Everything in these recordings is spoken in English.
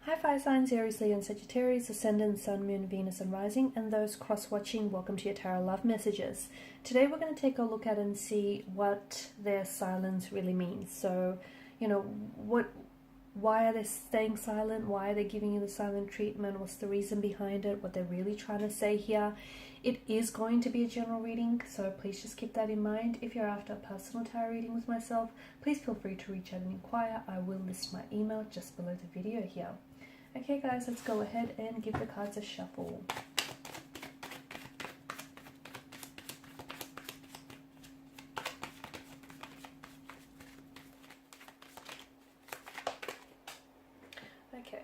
Hi fire signs, Aries, Leo and Sagittarius, Ascendant, Sun, Moon, Venus and Rising, and those cross-watching, welcome to your Tarot Love Messages. Today we're going to take a look at and see what their silence really means. So, why are they staying silent? Why are they giving you the silent treatment? What's the reason behind it? What they're really trying to say here? It is going to be a general reading, so please just keep that in mind. If you're after a personal tarot reading with myself, please feel free to reach out and inquire. I will list my email just below the video here. Okay guys, let's go ahead and give the cards a shuffle. Okay.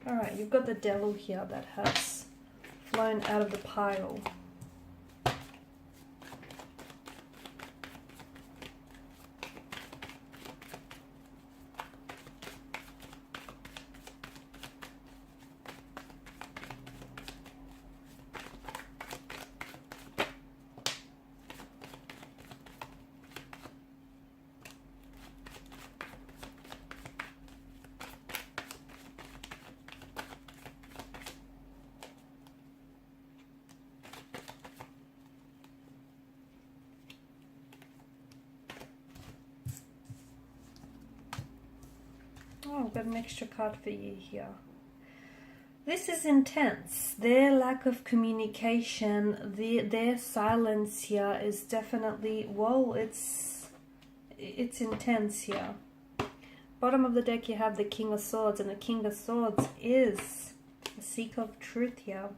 Alright, you've got the Devil here that has flown out of the pile. Oh, I've got an extra card for you here. This is intense. Their lack of communication, their silence here is definitely, well, it's intense here. Bottom of the deck you have the King of Swords, and the King of Swords is the seeker of truth here.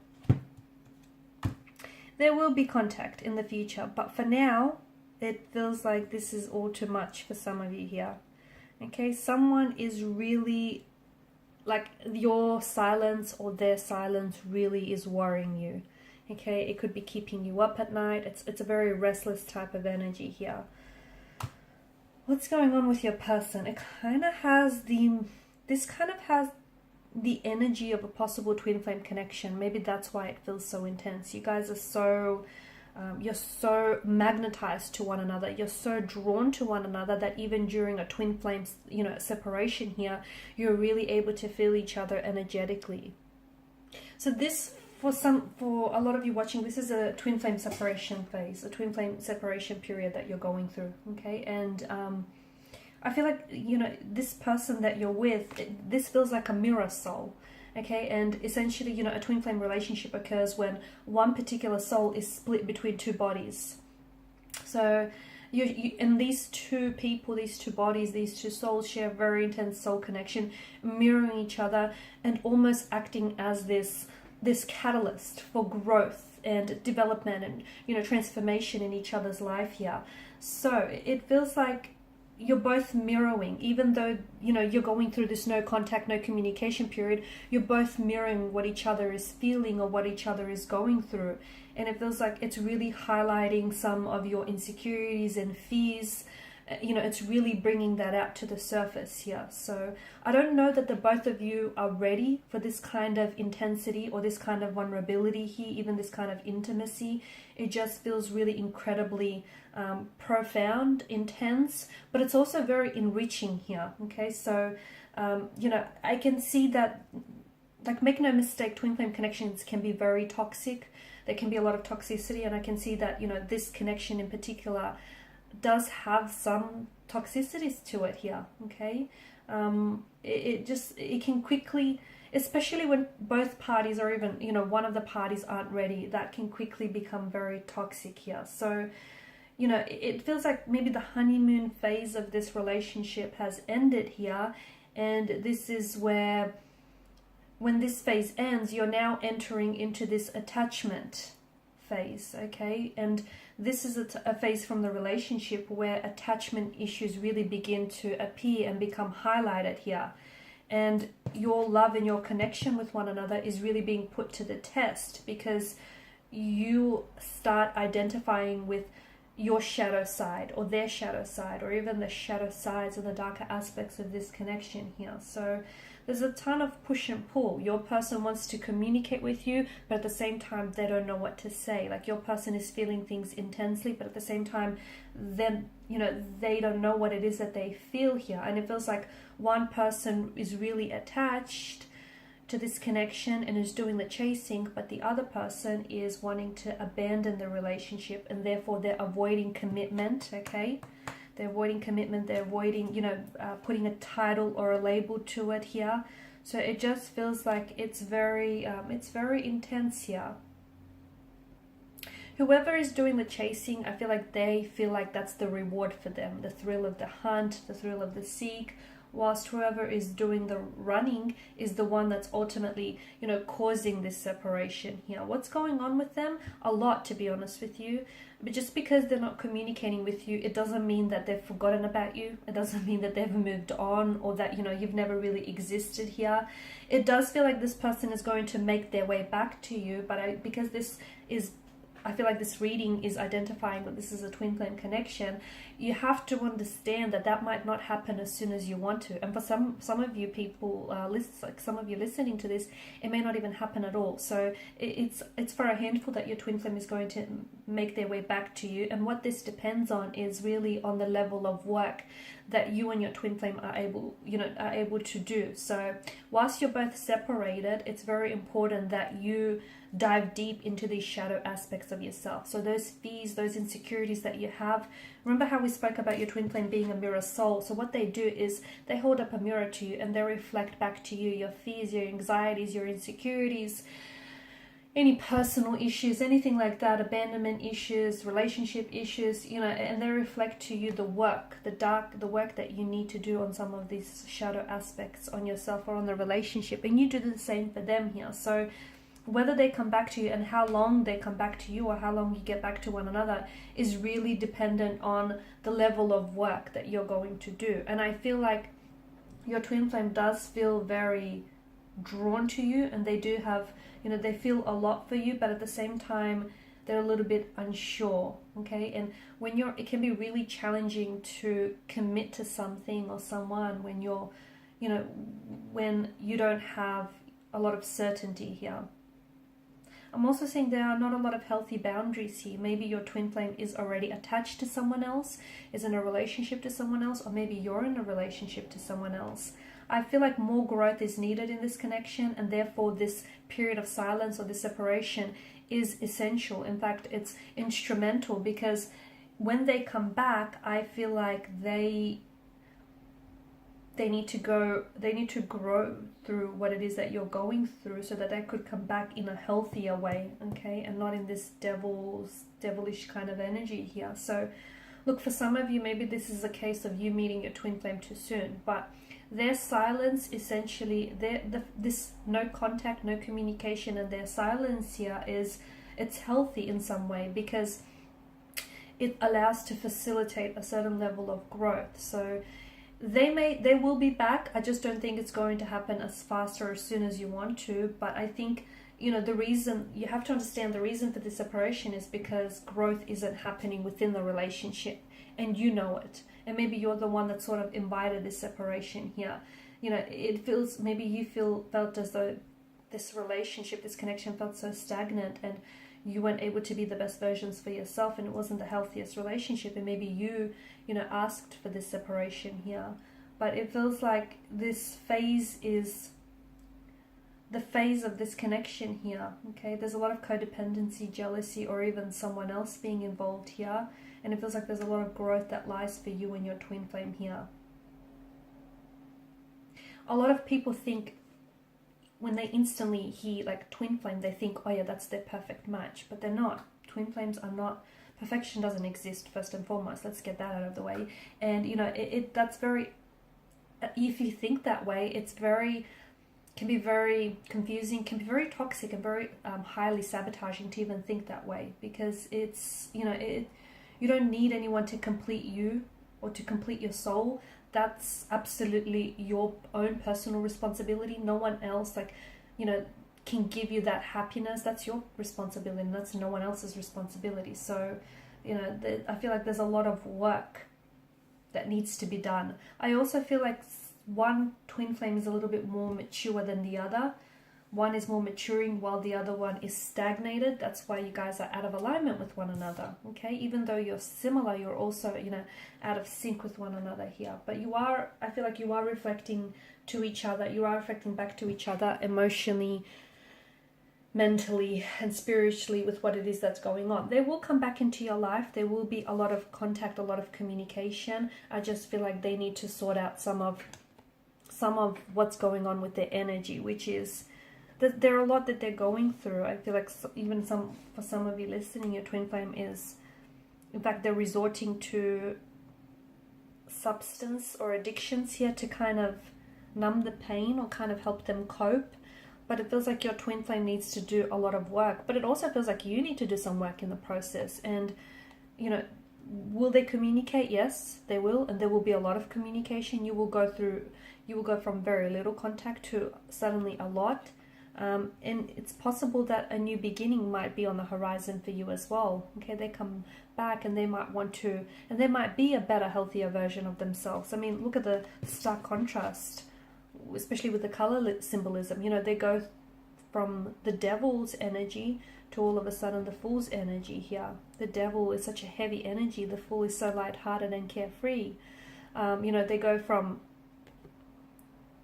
There will be contact in the future, but for now, it feels like this is all too much for some of you here. Okay, someone is really, like, your silence or their silence really is worrying you. Okay, it could be keeping you up at night. It's a very restless type of energy here. What's going on with your person? It kind of has this kind of has the energy of a possible twin flame connection. Maybe that's why it feels so intense. You guys are so you're so magnetized to one another, you're so drawn to one another that even during a twin flame separation here, you're really able to feel each other energetically. So this, for a lot of you watching, this is a twin flame separation phase, a twin flame separation period that you're going through. Okay, and I feel like, this person that you're with, this feels like a mirror soul. Okay, and essentially, a twin flame relationship occurs when one particular soul is split between two bodies. So, and these two people, these two bodies, these two souls share a very intense soul connection, mirroring each other and almost acting as this catalyst for growth and development and, transformation in each other's life here. So, it feels like you're both mirroring, even though you're going through this no contact, no communication period, you're both mirroring what each other is feeling or what each other is going through. And it feels like it's really highlighting some of your insecurities and fears. It's really bringing that out to the surface here. So I don't know that the both of you are ready for this kind of intensity or this kind of vulnerability here, even this kind of intimacy. It just feels really incredibly profound, intense, but it's also very enriching here. Okay, so I can see that, like, make no mistake, twin flame connections can be very toxic. There can be a lot of toxicity, and I can see that this connection in particular does have some toxicities to it here. Okay, it can quickly, especially when both parties or even one of the parties aren't ready, that can quickly become very toxic here. So it feels like maybe the honeymoon phase of this relationship has ended here, and this is where, when this phase ends, you're now entering into this attachment phase. Okay, and this is a phase from the relationship where attachment issues really begin to appear and become highlighted here, and your love and your connection with one another is really being put to the test, because you start identifying with your shadow side or their shadow side, or even the shadow sides and the darker aspects of this connection here. So there's a ton of push and pull. Your person wants to communicate with you, but at the same time they don't know what to say. Like, your person is feeling things intensely, but at the same time then they don't know what it is that they feel here. And it feels like one person is really attached to this connection and is doing the chasing, but the other person is wanting to abandon the relationship, and therefore they're avoiding commitment. Okay, they're avoiding commitment, they're avoiding, you know, putting a title or a label to it here. So it just feels like it's very intense here. Whoever is doing the chasing, I feel like they feel like that's the reward for them, the thrill of the hunt, the thrill of the seek, whilst whoever is doing the running is the one that's ultimately, you know, causing this separation here. What's going on with them? A lot, to be honest with you. But just because they're not communicating with you, it doesn't mean that they've forgotten about you. It doesn't mean that they've moved on, or that, you know, you've never really existed here. It does feel like this person is going to make their way back to you, but because this is, I feel like this reading is identifying that this is a twin flame connection, you have to understand that that might not happen as soon as you want to. And for some of you people, like some of you listening to this, it may not even happen at all. So it's for a handful that your twin flame is going to make their way back to you. And what this depends on is really on the level of work that you and your twin flame are able to do. So whilst you're both separated, it's very important that you dive deep into these shadow aspects of yourself. So those fears, those insecurities that you have, remember how we spoke about your twin flame being a mirror soul? So what they do is they hold up a mirror to you and they reflect back to you your fears, your anxieties, your insecurities, any personal issues, anything like that, abandonment issues, relationship issues, you know, and they reflect to you the work, the work that you need to do on some of these shadow aspects on yourself or on the relationship, and you do the same for them here. So whether they come back to you and how long they come back to you, or how long you get back to one another, is really dependent on the level of work that you're going to do. And I feel like your twin flame does feel very drawn to you, and they do have, you know, they feel a lot for you, but at the same time they're a little bit unsure. Okay, and when it can be really challenging to commit to something or someone when you're, you know, when you don't have a lot of certainty here. I'm also saying there are not a lot of healthy boundaries here. Maybe your twin flame is already attached to someone else, is in a relationship to someone else, or maybe you're in a relationship to someone else. I feel like more growth is needed in this connection, and therefore this period of silence or this separation is essential. In fact, it's instrumental, because when they come back, I feel like they need to grow through what it is that you're going through, so that they could come back in a healthier way, okay, and not in this devilish kind of energy here. So look, for some of you, maybe this is a case of you meeting your twin flame too soon, but their silence, essentially, this no contact, no communication, and their silence here it's healthy in some way, because it allows to facilitate a certain level of growth. So they will be back. I just don't think it's going to happen as fast or as soon as you want to. But I think, you know, the reason, you have to understand the reason for this separation is because growth isn't happening within the relationship, and you know it. And maybe you're the one that sort of invited this separation here. You know, it feels, maybe you felt as though this relationship, this connection felt so stagnant, and you weren't able to be the best versions for yourself, and it wasn't the healthiest relationship, and maybe you know, asked for this separation here. But it feels like this phase is the phase of this connection here, okay? There's a lot of codependency, jealousy, or even someone else being involved here, and it feels like there's a lot of growth that lies for you and your twin flame here. A lot of people think, when they instantly hear like twin flame, they think, oh yeah, that's their perfect match, but they're not. Twin flames are not. Perfection doesn't exist, first and foremost. Let's get that out of the way. And you know, that's very, if you think that way, can be very confusing, can be very toxic, and very highly sabotaging to even think that way, because it's, you know, you don't need anyone to complete you or to complete your soul. That's absolutely your own personal responsibility. No one else, like, you know, can give you that happiness. That's your responsibility, and that's no one else's responsibility. So, you know, I feel like there's a lot of work that needs to be done. I also feel like one twin flame is a little bit more mature than the other. One is more maturing while the other one is stagnated. That's why you guys are out of alignment with one another, okay? Even though you're similar, you're also, you know, out of sync with one another here. But I feel like you are reflecting to each other. You are reflecting back to each other emotionally, mentally, and spiritually with what it is that's going on. They will come back into your life. There will be a lot of contact, a lot of communication. I just feel like they need to sort out some of what's going on with their energy, which is that there are a lot that they're going through. I feel like even for some of you listening, your twin flame is, in fact, they're resorting to substance or addictions here to kind of numb the pain or kind of help them cope. But it feels like your twin flame needs to do a lot of work. But it also feels like you need to do some work in the process. And, you know, will they communicate? Yes, they will. And there will be a lot of communication. You will go from very little contact to suddenly a lot. And it's possible that a new beginning might be on the horizon for you as well. Okay, they come back and they might want to, and they might be a better, healthier version of themselves. I mean, look at the stark contrast, especially with the color symbolism. You know, they go from the devil's energy to all of a sudden the fool's energy here. The devil is such a heavy energy. The fool is so lighthearted and carefree. You know, they go from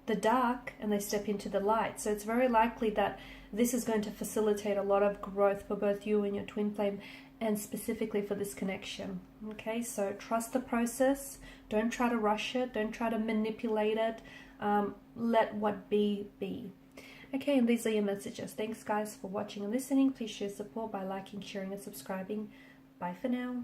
the dark and they step into the light. So it's very likely that this is going to facilitate a lot of growth for both you and your twin flame, and specifically for this connection. Okay, so trust the process. Don't try to rush it. Don't try to manipulate it. Let what be. Okay, and these are your messages. Thanks guys for watching and listening. Please share support by liking, sharing and subscribing. Bye for now.